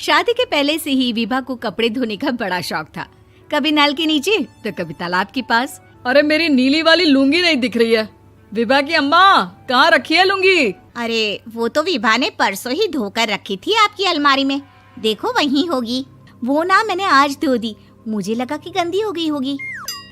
शादी के पहले से ही विभा को कपड़े धोने का बड़ा शौक था। कभी नल के नीचे तो कभी तालाब के पास। अरे मेरी नीली वाली लुंगी नहीं दिख रही है। विभा की अम्मा, कहाँ रखी है लुंगी? अरे वो तो विभा ने परसों ही धोकर रखी थी आपकी अलमारी में, देखो वहीं होगी। वो ना मैंने आज धो दी, मुझे लगा कि गंदी हो गई होगी।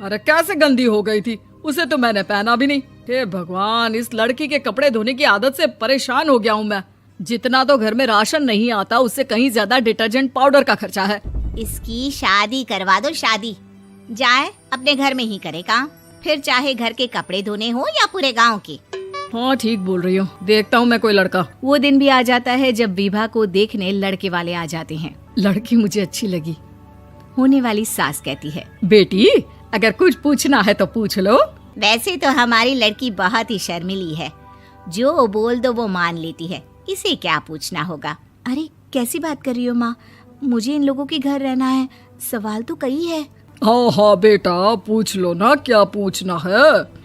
अरे कैसे गंदी हो गई थी? उसे तो मैंने पहना भी नहीं। हे भगवान, इस लड़की के कपड़े धोने की आदत से परेशान हो गया हूँ मैं। जितना तो घर में राशन नहीं आता, उससे कहीं ज्यादा डिटर्जेंट पाउडर का खर्चा है। इसकी शादी करवा दो, शादी जाए अपने घर में ही करे काम, फिर चाहे घर के कपड़े धोने हो या पूरे गांव के। हाँ ठीक बोल रही हूँ, देखता हूँ मैं कोई लड़का। वो दिन भी आ जाता है जब विभा को देखने लड़के वाले आ जाते हैं। लड़की मुझे अच्छी लगी। होने वाली सास कहती है, बेटी अगर कुछ पूछना है तो पूछ लो। वैसे तो हमारी लड़की बहुत ही शर्मीली है, जो बोल दो वो मान लेती है, इसे क्या पूछना होगा। अरे कैसी बात कर रही हो माँ, मुझे इन लोगों के घर रहना है, सवाल तो कई है। हाँ हाँ बेटा, पूछ लो ना, क्या पूछना है।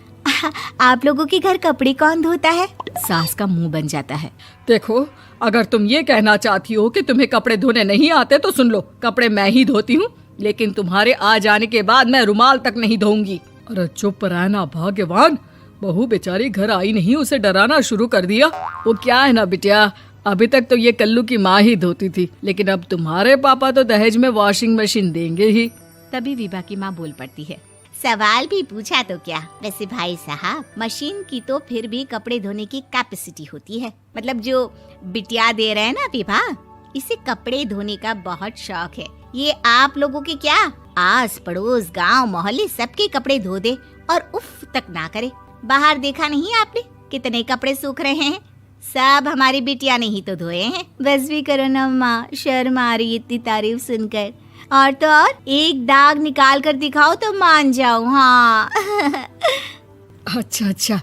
आप लोगों के घर कपड़े कौन धोता है? सास का मुंह बन जाता है। देखो, अगर तुम ये कहना चाहती हो कि तुम्हें कपड़े धोने नहीं आते तो सुन लो, कपड़े मैं ही धोती हूँ, लेकिन तुम्हारे आ जाने के बाद मैं रुमाल तक नहीं धोऊंगी। अरे चुप रहना भाग्यवान, बहू बेचारी घर आई नहीं, उसे डराना शुरू कर दिया। वो क्या है ना बिटिया, अभी तक तो ये कल्लू की माँ ही धोती थी, लेकिन अब तुम्हारे पापा तो दहेज में वॉशिंग मशीन देंगे ही। तभी विभा की माँ बोल पड़ती है, सवाल भी पूछा तो क्या। वैसे भाई साहब, मशीन की तो फिर भी कपड़े धोने की कैपेसिटी होती है। मतलब जो बिटिया दे रहे हैं ना विभा, इसे कपड़े धोने का बहुत शौक है। ये आप लोगों के क्या, आस पड़ोस गांव मोहल्ले सबके कपड़े धो दे और उफ तक ना करे। बाहर देखा नहीं आपने कितने कपड़े सूख रहे हैं, सब हमारी बिटिया ने ही तो धोए हैं। बस भी करो ना माँ, शर्म आ रही इतनी तारीफ सुनकर। और तो और एक दाग निकाल कर दिखाओ तो मान जाओ। हाँ अच्छा,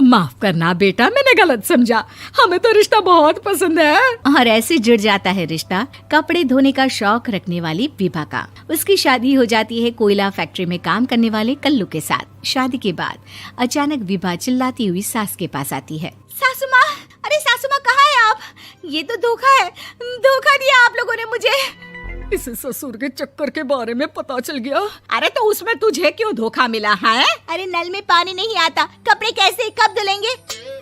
माफ करना बेटा, मैंने गलत समझा। हमें तो रिश्ता बहुत पसंद है। और ऐसे जुड़ जाता है रिश्ता कपड़े धोने का शौक रखने वाली विभा का। उसकी शादी हो जाती है कोयला फैक्ट्री में काम करने वाले कल्लू के साथ। शादी के बाद अचानक विभा चिल्लाती हुई सास के पास आती है। सासू माँ, अरे सासू माँ कहाँ है आप? ये तो धोखा है, धोखा दिया आप लोगों ने मुझे। इसे ससुर के चक्कर के बारे में पता चल गया। अरे तो उसमें तुझे क्यों धोखा मिला है? अरे नल में पानी नहीं आता, कपड़े कैसे कब धुलेंगे?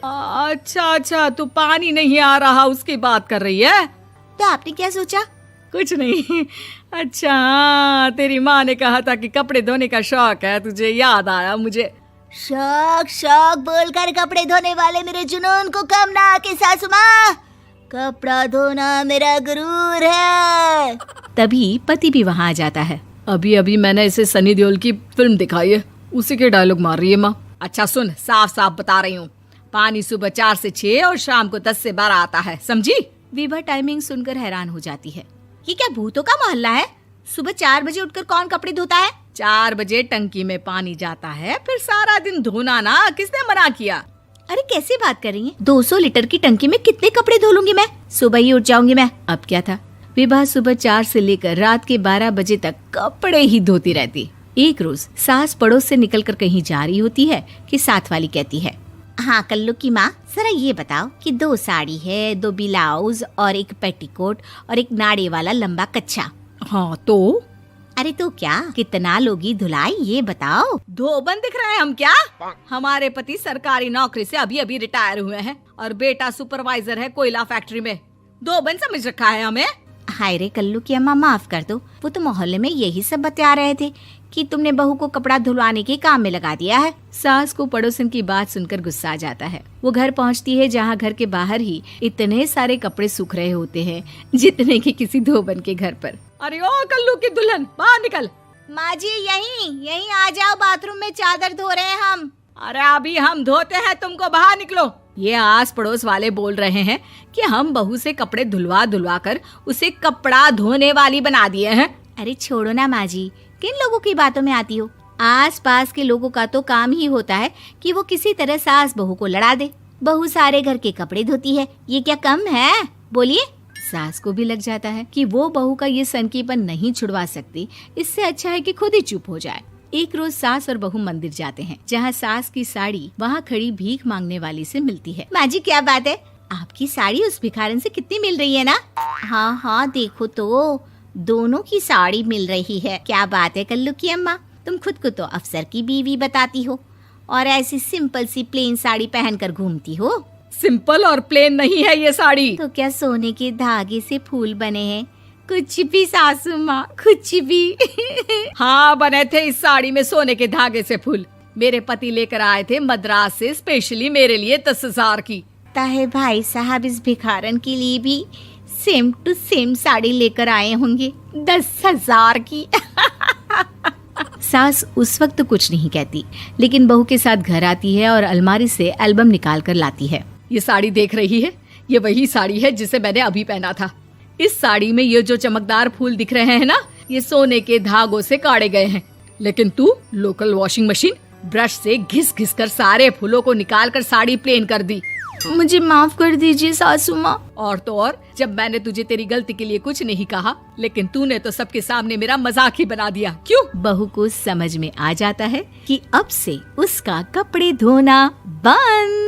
अच्छा, तू पानी नहीं आ रहा उसकी बात कर रही है। तो आपने क्या सोचा? कुछ नहीं। अच्छा, तेरी माँ ने कहा था कि कपड़े धोने का शौक है तुझे, याद आया मुझे। शौक बोलकर कपड़े धोने वाले मेरे जुनून को कम ना आके सासू माँ, कपड़ा धोना मेरा गुरूर है। तभी पति भी वहाँ आ जाता है। अभी मैंने इसे सनी देओल की फिल्म दिखाई है, उसी के डायलॉग मार रही है माँ। अच्छा सुन, साफ साफ बता रही हूँ, पानी सुबह 4 से 6 और शाम को 10 से 12 आता है, समझी? विभा टाइमिंग सुनकर हैरान हो जाती है। ये क्या भूतों का मोहल्ला है? सुबह 4 बजे उठकर कौन कपड़े धोता है? 4 बजे टंकी में पानी जाता है, फिर सारा दिन धोना ना, किसने मना किया? अरे कैसी बात कर रही हैं? 200 लीटर की टंकी में कितने कपड़े धो लूंगी मैं, सुबह ही उठ जाऊंगी मैं। अब क्या था, विभा सुबह 4 से लेकर रात के 12 बजे तक कपड़े ही धोती रहती। एक रोज सास पड़ोस से निकलकर कहीं जा रही होती है कि साथ वाली कहती है, हाँ कल्लू की माँ, जरा ये बताओ कि 2 साड़ी है, 2 ब्लाउज और एक पेटीकोट और एक नाड़े वाला लंबा कच्छा। हाँ तो? अरे तो क्या, कितना लोगी धुलाई ये बताओ। धोबन दिख रहे हैं हम क्या? हमारे पति सरकारी नौकरी से अभी रिटायर हुए हैं और बेटा सुपरवाइजर है कोयला फैक्ट्री में। धोबन समझ रखा है हमें? हाय रे कल्लू की अम्मा, माफ कर दो, वो तो मोहल्ले में यही सब बता रहे थे कि तुमने बहू को कपड़ा धुलवाने के काम में लगा दिया है। सास को पड़ोसन की बात सुनकर गुस्सा आ जाता है। वो घर पहुंचती है जहां घर के बाहर ही इतने सारे कपड़े सूख रहे होते हैं जितने कि किसी धोबन के घर पर। अरे ओ कल्लू की दुल्हन, बाहर निकल। माँ जी यहीं आ जाओ, बाथरूम में चादर धो रहे हैं हम। अरे अभी हम धोते हैं, तुमको बाहर निकलो। ये आस पड़ोस वाले बोल रहे हैं कि हम बहू से कपड़े धुलवा कर उसे कपड़ा धोने वाली बना दिए हैं। अरे छोड़ो ना माँ जी, किन लोगों की बातों में आती हो? आस पास के लोगों का तो काम ही होता है कि वो किसी तरह सास बहू को लड़ा दे। बहू सारे घर के कपड़े धोती है, ये क्या कम है? बोलिए। सास को भी लग जाता है कि वो बहू का ये सनकीपन नहीं छुड़वा सकती, इससे अच्छा है कि खुद ही चुप हो जाए। एक रोज सास और बहू मंदिर जाते हैं, जहाँ सास की साड़ी वहाँ खड़ी भीख मांगने वाली से मिलती है। माँ जी क्या बात है, आपकी साड़ी उस भिखारन से कितनी मिल रही है ना? हाँ हाँ देखो तो, दोनों की साड़ी मिल रही है। क्या बात है कल्लू की अम्मा, तुम खुद को तो अफसर की बीवी बताती हो और ऐसी सिंपल सी प्लेन साड़ी पहनकर घूमती हो। सिंपल और प्लेन नहीं है ये साड़ी। तो क्या सोने के धागे से फूल बने हैं? कुछ भी सासू माँ, कुछ भी। हाँ बने थे इस साड़ी में सोने के धागे से फूल। मेरे पति लेकर आए थे मद्रास से स्पेशली मेरे लिए 10,000 की। ताहे भाई साहब इस भिखारन के लिए भी सेम टू सेम साड़ी लेकर आए होंगे 10,000 की। सास उस वक्त तो कुछ नहीं कहती, लेकिन बहू के साथ घर आती है और अलमारी से एल्बम निकाल कर लाती है। ये साड़ी देख रही है, ये वही साड़ी है जिसे मैंने अभी पहना था। इस साड़ी में ये जो चमकदार फूल दिख रहे हैं ना, ये सोने के धागों से काढ़े गए हैं। लेकिन तू लोकल वॉशिंग मशीन ब्रश से घिस घिस कर सारे फूलों को निकाल कर साड़ी प्लेन कर दी। मुझे माफ कर दीजिए सासू माँ। और तो और, जब मैंने तुझे तेरी गलती के लिए कुछ नहीं कहा, लेकिन तूने तो सबके सामने मेरा मजाक ही बना दिया। क्यों? बहू को समझ में आ जाता है कि अब से उसका कपड़े धोना बंद।